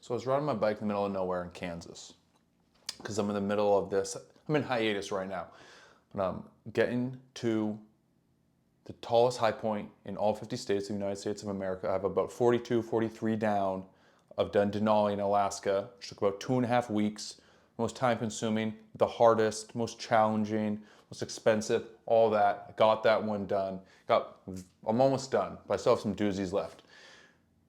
So I was riding my bike in the middle of nowhere in Kansas because I'm in the middle of this. I'm in hiatus right now, but I'm getting to the tallest high point in all 50 states of the United States of America. I have about 42, 43 down. I've done Denali in Alaska, which took about 2.5 weeks. Most time consuming, the hardest, most challenging, most expensive, all that. I got that one done. I'm almost done, but I still have some doozies left.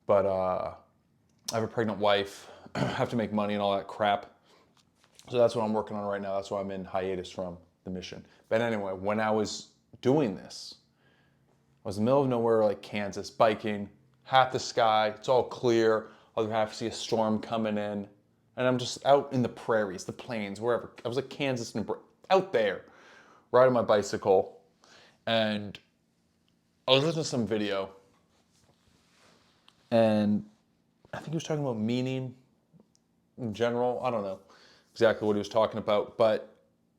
But I have a pregnant wife, have to make money and all that crap. So that's what I'm working on right now. That's why I'm in hiatus from the mission. But anyway, when I was doing this, I was in the middle of nowhere, like Kansas, biking, half the sky, it's all clear, other half you see a storm coming in, and I'm just out in the prairies, the plains, wherever. I was like Kansas, out there, riding my bicycle, and I was listening to some video, and I think he was talking about meaning in general. I don't know exactly what he was talking about, but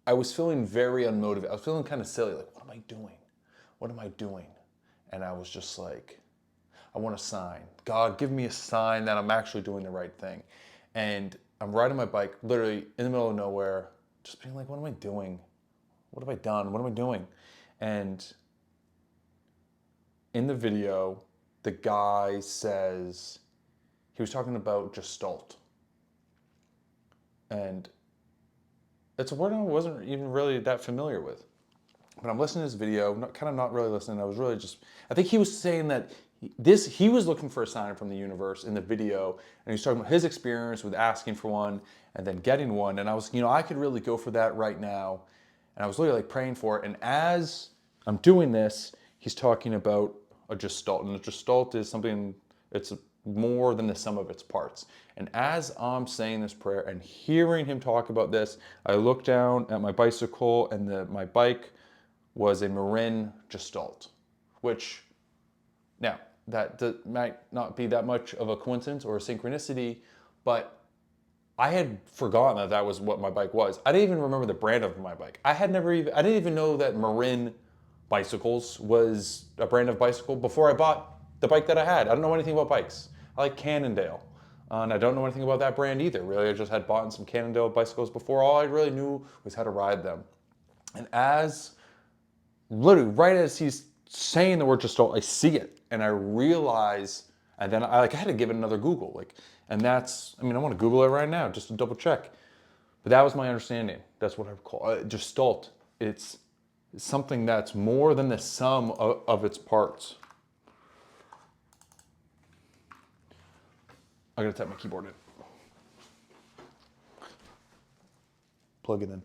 I was feeling very unmotivated. I was feeling kind of silly, like, what am I doing? What am I doing? And I was just like, I want a sign. God, give me a sign that I'm actually doing the right thing. And I'm riding my bike, literally in the middle of nowhere, just being like, what am I doing? What have I done? What am I doing? And in the video, the guy says, he was talking about Gestalt. And it's a word I wasn't even really that familiar with. But I'm listening to this video, not really listening. I was really just, I think he was saying that he was looking for a sign from the universe in the video, and he's talking about his experience with asking for one and then getting one. And I was, I could really go for that right now. And I was literally like praying for it. And as I'm doing this, he's talking about a gestalt. And a gestalt is something, it's more than the sum of its parts. And as I'm saying this prayer and hearing him talk about this, I look down at my bicycle, and my bike was a Marin Gestalt, which, now, that might not be that much of a coincidence or a synchronicity, but I had forgotten that was what my bike was. I didn't even remember the brand of my bike. I didn't even know that Marin Bicycles was a brand of bicycle before I bought the bike that I had. I don't know anything about bikes. I like Cannondale, and I don't know anything about that brand either. Really, I just had bought some Cannondale bicycles before. All I really knew was how to ride them. And literally right as he's saying the word gestalt, I see it and I realize, and then I had to give it another Google, and I want to Google it right now just to double check. But that was my understanding. That's what I call gestalt. It's something that's more than the sum of its parts. I'm gonna tap my keyboard in. Plug it in.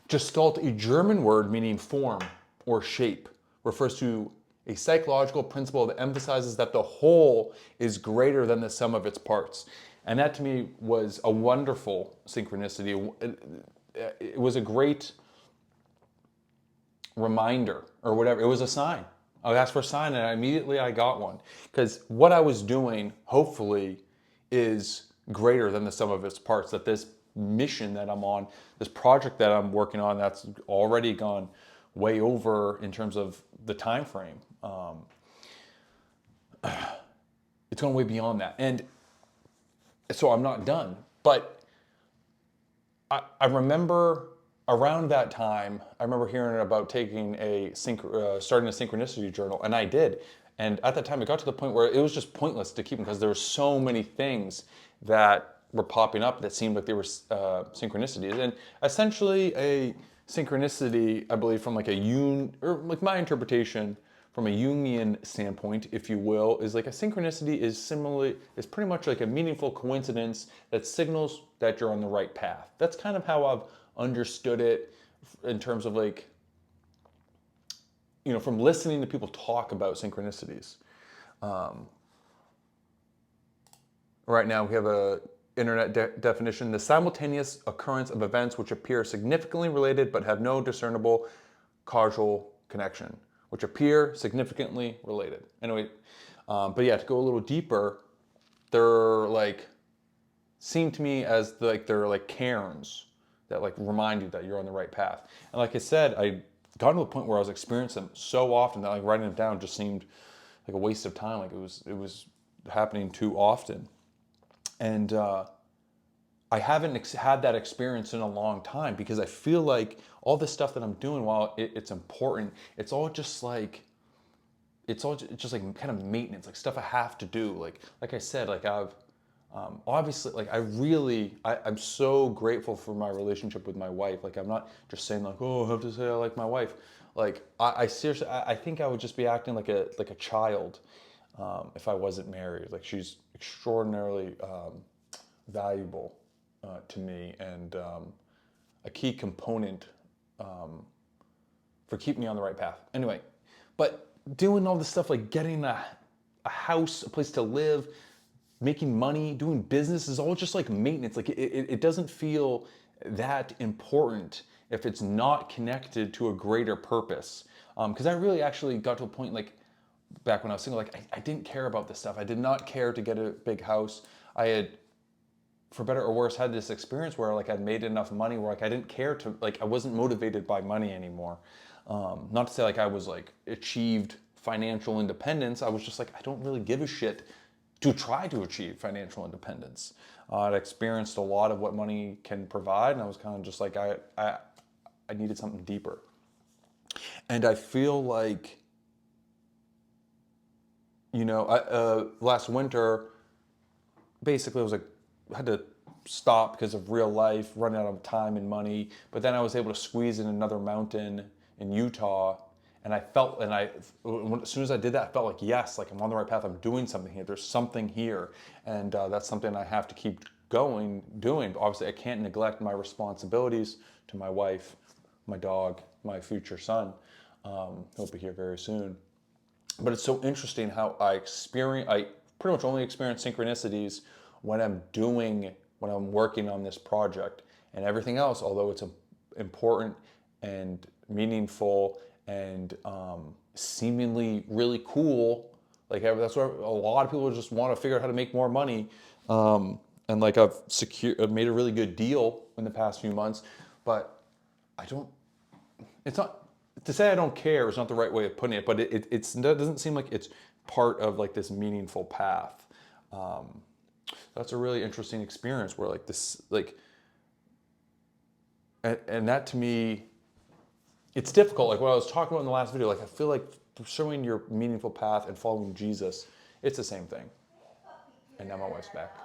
Gestalt, a German word meaning form or shape, refers to a psychological principle that emphasizes that the whole is greater than the sum of its parts. And that to me was a wonderful synchronicity. It was a great reminder or whatever. It was a sign. I asked for a sign and immediately I got one. Because what I was doing, hopefully, is greater than the sum of its parts. That this mission that I'm on, this project that I'm working on, that's already gone way over in terms of the time frame. It's gone way beyond that, and so I'm not done. But I remember around that time, I remember hearing about taking starting a synchronicity journal, and I did. And at that time, it got to the point where it was just pointless to keep them because there were so many things that were popping up that seemed like they were synchronicities. And essentially a synchronicity, I believe from my interpretation from a Jungian standpoint, if you will, is like a synchronicity is pretty much like a meaningful coincidence that signals that you're on the right path. That's kind of how I've understood it in terms of from listening to people talk about synchronicities. Right now we have a internet definition: the simultaneous occurrence of events which appear significantly related but have no discernible causal connection. Which appear significantly related. Anyway, but yeah, to go a little deeper, they're seem to me as they're like cairns that remind you that you're on the right path. And like I said, I gotten to a point where I was experiencing them so often that like writing them down just seemed like a waste of time. Like it was happening too often. And I haven't had that experience in a long time, because I feel like all this stuff that I'm doing, while it's important, it's all just like kind of maintenance, like stuff I have to do. Like I said, like I've obviously, like I'm so grateful for my relationship with my wife. Like I'm not just saying like, oh, I have to say I like my wife. Like I seriously, I think I would just be acting like a child if I wasn't married. Like she's extraordinarily valuable to me, and a key component for keeping me on the right path. Anyway, but doing all this stuff, like getting a house, a place to live, making money, doing business, is all just like maintenance. Like it doesn't feel that important if it's not connected to a greater purpose. Because I really actually got to a point, like back when I was single, like I didn't care about this stuff. I did not care to get a big house. I had, for better or worse, had this experience where like I'd made enough money where like I didn't care to, like I wasn't motivated by money anymore. Not to say like I was like achieved financial independence. I was just like, I don't really give a shit to try to achieve financial independence. I'd experienced a lot of what money can provide, and I was kind of just like, I needed something deeper. And I feel like, last winter, basically I was like, I had to stop because of real life, running out of time and money. But then I was able to squeeze in another mountain in Utah, and as soon as I did that, I felt like, yes, like I'm on the right path. I'm doing something here. There's something here, and that's something I have to keep doing. But obviously, I can't neglect my responsibilities to my wife, my dog, my future son. He'll be here very soon. But it's so interesting how I pretty much only experience synchronicities when I'm working on this project, and everything else, although it's important and meaningful and seemingly really cool. Like that's where a lot of people just want to figure out how to make more money. And like I've made a really good deal in the past few months, but I don't. It's not to say I don't care. Is not the right way of putting it, but it doesn't seem like it's part of like this meaningful path. That's a really interesting experience where like this like, and that to me, it's difficult. Like what I was talking about in the last video, like I feel like pursuing your meaningful path and following Jesus, it's the same thing. And now my wife's back.